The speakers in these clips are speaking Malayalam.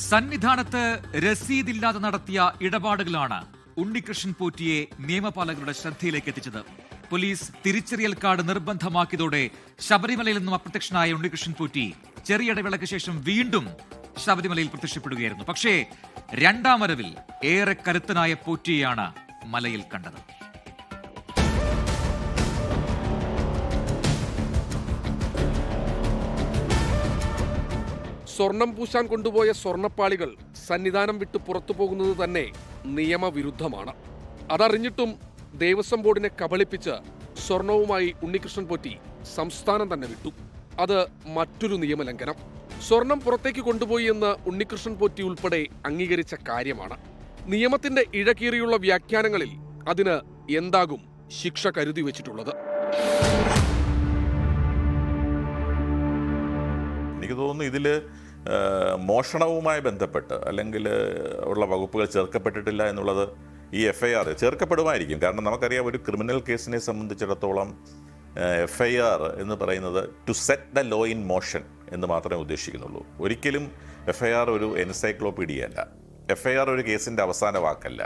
സന്നിധാനത്ത് രസീതില്ലാതെ നടത്തിയ ഇടപാടുകളാണ് ഉണ്ണികൃഷ്ണൻ പോറ്റിയെ നിയമപാലകരുടെ ശ്രദ്ധയിലേക്ക് എത്തിച്ചത്. പോലീസ് തിരിച്ചറിയൽ കാർഡ് നിർബന്ധമാക്കിയതോടെ ശബരിമലയിൽ നിന്നും അപ്രത്യക്ഷനായ ഉണ്ണികൃഷ്ണൻ പോറ്റി ചെറിയ ഇടവേളയ്ക്ക് ശേഷം വീണ്ടും ശബരിമലയിൽ പ്രത്യക്ഷപ്പെടുകയായിരുന്നു. പക്ഷേ രണ്ടാം വരവിൽ ഏറെ കരുത്തനായ പോറ്റിയെയാണ് മലയിൽ കണ്ടത്. സ്വർണം പൂശാൻ കൊണ്ടുപോയ സ്വർണപ്പാളികൾ സന്നിധാനം വിട്ട് പുറത്തു പോകുന്നത് തന്നെ നിയമവിരുദ്ധമാണ്. അതറിഞ്ഞിട്ടും ദേവസ്വം ബോർഡിനെ കബളിപ്പിച്ച് സ്വർണവുമായി ഉണ്ണികൃഷ്ണൻ പോറ്റി സംസ്ഥാനം തന്നെ വിട്ടു. അത് മറ്റൊരു നിയമലംഘനം. സ്വർണം പുറത്തേക്ക് കൊണ്ടുപോയി എന്ന് ഉണ്ണികൃഷ്ണൻ പോറ്റി ഉൾപ്പെടെ അംഗീകരിച്ച കാര്യമാണ്. നിയമത്തിന്റെ ഇഴകീറിയുള്ള വ്യാഖ്യാനങ്ങളിൽ അതിന് എന്താകും ശിക്ഷ കരുതി വെച്ചിട്ടുള്ളത്? എനിക്ക് തോന്നുന്നു ഇതിൽ മോഷണവുമായി ബന്ധപ്പെട്ട് അല്ലെങ്കിൽ ഉള്ള വകുപ്പുകൾ ചേർക്കപ്പെട്ടിട്ടില്ല എന്നുള്ളത് ഈ FIR ചേർക്കപ്പെടുമായിരിക്കും. കാരണം നമുക്കറിയാം, ഒരു ക്രിമിനൽ കേസിനെ സംബന്ധിച്ചിടത്തോളം FIR എന്ന് പറയുന്നത് to set the law in motion എന്ന് മാത്രമേ ഉദ്ദേശിക്കുന്നുള്ളൂ. ഒരിക്കലും FIR ഒരു എൻസൈക്ലോപീഡിയ അല്ല. FIR ഒരു കേസിൻ്റെ അവസാന വാക്കല്ല.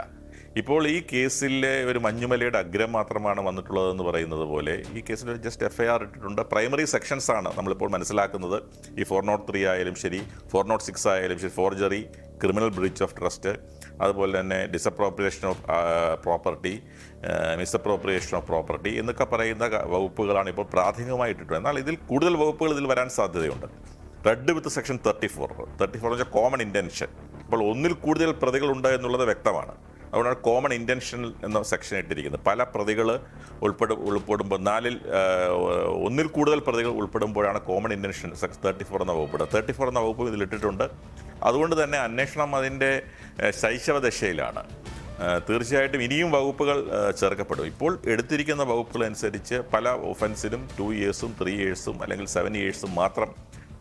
ഇപ്പോൾ ഈ കേസിലെ ഒരു മഞ്ഞുമലയുടെ അഗ്രം മാത്രമാണ് വന്നിട്ടുള്ളതെന്ന് പറയുന്നത് പോലെ ഈ കേസിൽ ജസ്റ്റ് FIR ഇട്ടിട്ടുണ്ട്. പ്രൈമറി സെക്ഷൻസ് ആണ് നമ്മളിപ്പോൾ മനസ്സിലാക്കുന്നത്. ഈ 403 ആയാലും ശരി, 406 ആയാലും ശരി, forgery, criminal breach of trust, അതുപോലെ തന്നെ disappropriation of property, misappropriation of property എന്നൊക്കെ പറയുന്ന വകുപ്പുകളാണ് ഇപ്പോൾ പ്രാഥമികമായി ഇട്ടിട്ടുള്ളത്. എന്നാൽ ഇതിൽ കൂടുതൽ വകുപ്പുകൾ ഇതിൽ വരാൻ സാധ്യതയുണ്ട്. റെഡ് വിത്ത് സെക്ഷൻ 34 എന്ന് വെച്ചാൽ കോമൺ ഇൻറ്റൻഷൻ. ഇപ്പോൾ ഒന്നിൽ കൂടുതൽ പ്രതികളുണ്ട് എന്നുള്ളത് വ്യക്തമാണ്. അതുകൊണ്ടാണ് കോമൺ ഇൻറ്റൻഷൻ എന്ന സെക്ഷൻ ഇട്ടിരിക്കുന്നത്. പല പ്രതികൾ ഉൾപ്പെടുമ്പോൾ ഒന്നിൽ കൂടുതൽ പ്രതികൾ ഉൾപ്പെടുമ്പോഴാണ് കോമൺ ഇൻറ്റൻഷൻ സെക്ഷൻ 34 എന്ന വകുപ്പ്. 34 എന്ന വകുപ്പ് ഇതിലിട്ടിട്ടുണ്ട്. അതുകൊണ്ട് തന്നെ അന്വേഷണം അതിൻ്റെ ശൈശവദശയിലാണ്. തീർച്ചയായിട്ടും ഇനിയും വകുപ്പുകൾ ചേർക്കപ്പെടും. ഇപ്പോൾ എടുത്തിരിക്കുന്ന വകുപ്പുകൾ അനുസരിച്ച് പല ഒഫൻസിനും 2 yearsഉം 3 yearsഉം അല്ലെങ്കിൽ 7 yearsഉം മാത്രം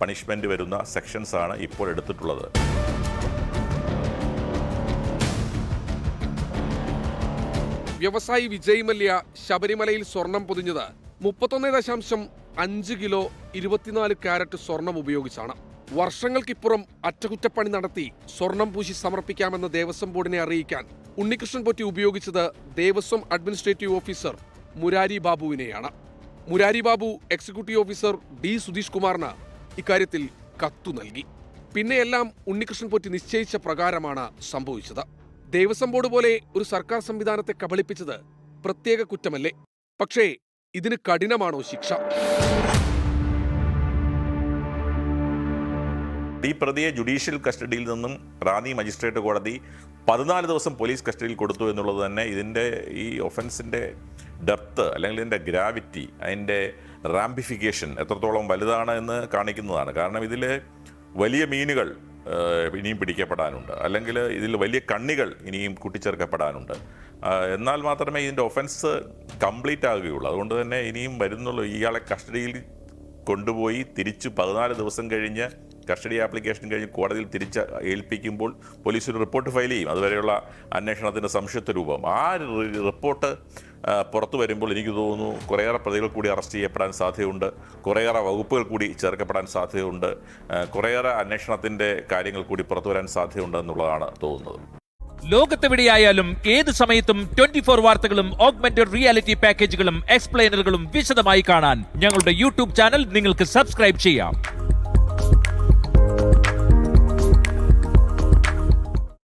പണിഷ്മെൻറ്റ് വരുന്ന സെക്ഷൻസാണ് ഇപ്പോൾ എടുത്തിട്ടുള്ളത്. വ്യവസായി വിജയ് മല്യ ശബരിമലയിൽ സ്വർണം പൊതിഞ്ഞത് 31.5 കിലോ 24 കാരറ്റ് സ്വർണം ഉപയോഗിച്ചാണ്. വർഷങ്ങൾക്കിപ്പുറം അറ്റകുറ്റപ്പണി നടത്തി സ്വർണം പൂശി സമർപ്പിക്കാമെന്ന് ദേവസ്വം ബോർഡിനെ അറിയിക്കാൻ ഉണ്ണികൃഷ്ണൻ പോറ്റി ഉപയോഗിച്ചത് ദേവസ്വം അഡ്മിനിസ്ട്രേറ്റീവ് ഓഫീസർ മുരാരി ബാബുവിനെയാണ്. Murari Babu executive officer D Sudheesh കുമാറിന് ഇക്കാര്യത്തിൽ കത്തു നൽകി. പിന്നെയെല്ലാം ഉണ്ണികൃഷ്ണൻ പോറ്റി നിശ്ചയിച്ച പ്രകാരമാണ് സംഭവിച്ചത്. ദേവസ്വം ബോർഡ് പോലെ ഒരു സർക്കാർ സംവിധാനത്തെ കബളിപ്പിച്ചത് പ്രത്യേക കുറ്റമല്ലേ? പക്ഷേ ഇതിന് കഠിനമാണോ ശിക്ഷ? ഈ പ്രതിയെ ജുഡീഷ്യൽ കസ്റ്റഡിയിൽ നിന്നും റാന്നി മജിസ്ട്രേറ്റ് കോടതി 14 ദിവസം പോലീസ് കസ്റ്റഡിയിൽ കൊടുത്തു എന്നുള്ളത് തന്നെ ഇതിൻ്റെ ഈ ഒഫൻസിൻ്റെ ഡെപ്ത് അല്ലെങ്കിൽ ഇതിൻ്റെ ഗ്രാവിറ്റി, അതിൻ്റെ റാംബിഫിക്കേഷൻ എത്രത്തോളം വലുതാണ് എന്ന് കാണിക്കുന്നതാണ്. കാരണം ഇതിൽ വലിയ മീനുകൾ ഇനിയും പിടിക്കപ്പെടാനുണ്ട്, അല്ലെങ്കിൽ ഇതിൽ വലിയ കണ്ണികൾ ഇനിയും കൂട്ടിച്ചേർക്കപ്പെടാനുണ്ട്. എന്നാൽ മാത്രമേ ഇതിൻ്റെ ഒഫൻസ് കംപ്ലീറ്റ് ആകുകയുള്ളൂ. അതുകൊണ്ട് തന്നെ ഇനിയും വരുന്നുള്ളൂ. ഇയാളെ കസ്റ്റഡിയിൽ കൊണ്ടുപോയി തിരിച്ച് 14 ദിവസം കഴിഞ്ഞ് കസ്റ്റഡി ആപ്ലിക്കേഷൻ കഴിഞ്ഞ് കോടതിയിൽ തിരിച്ച് ഏൽപ്പിക്കുമ്പോൾ പോലീസ് ഒരു റിപ്പോർട്ട് ഫയൽ ചെയ്യും. അതുവരെയുള്ള അന്വേഷണത്തിൻ്റെ സംശുദ്ധ രൂപം. ആ റിപ്പോർട്ട് പുറത്തു വരുമ്പോൾ എനിക്ക് തോന്നുന്നു കുറേയേറെ പ്രതികൾ കൂടി അറസ്റ്റ് ചെയ്യപ്പെടാൻ സാധ്യതയുണ്ട്, കുറേയേറെ വകുപ്പുകൾ കൂടി ചേർക്കപ്പെടാൻ സാധ്യതയുണ്ട്, കുറേയേറെ അന്വേഷണത്തിൻ്റെ കാര്യങ്ങൾ കൂടി പുറത്തു വരാൻ സാധ്യതയുണ്ട് എന്നുള്ളതാണ് തോന്നുന്നത്. ലോകത്തെവിടെയായാലും ഏത് സമയത്തും 24 വാർത്തകളും ഓഗ്മെന്റഡ് റിയാലിറ്റി പാക്കേജുകളും എക്സ്പ്ലെയിനറുകളും വിശദമായി കാണാൻ ഞങ്ങളുടെ YouTube ചാനൽ നിങ്ങൾക്ക് സബ്സ്ക്രൈബ് ചെയ്യാം.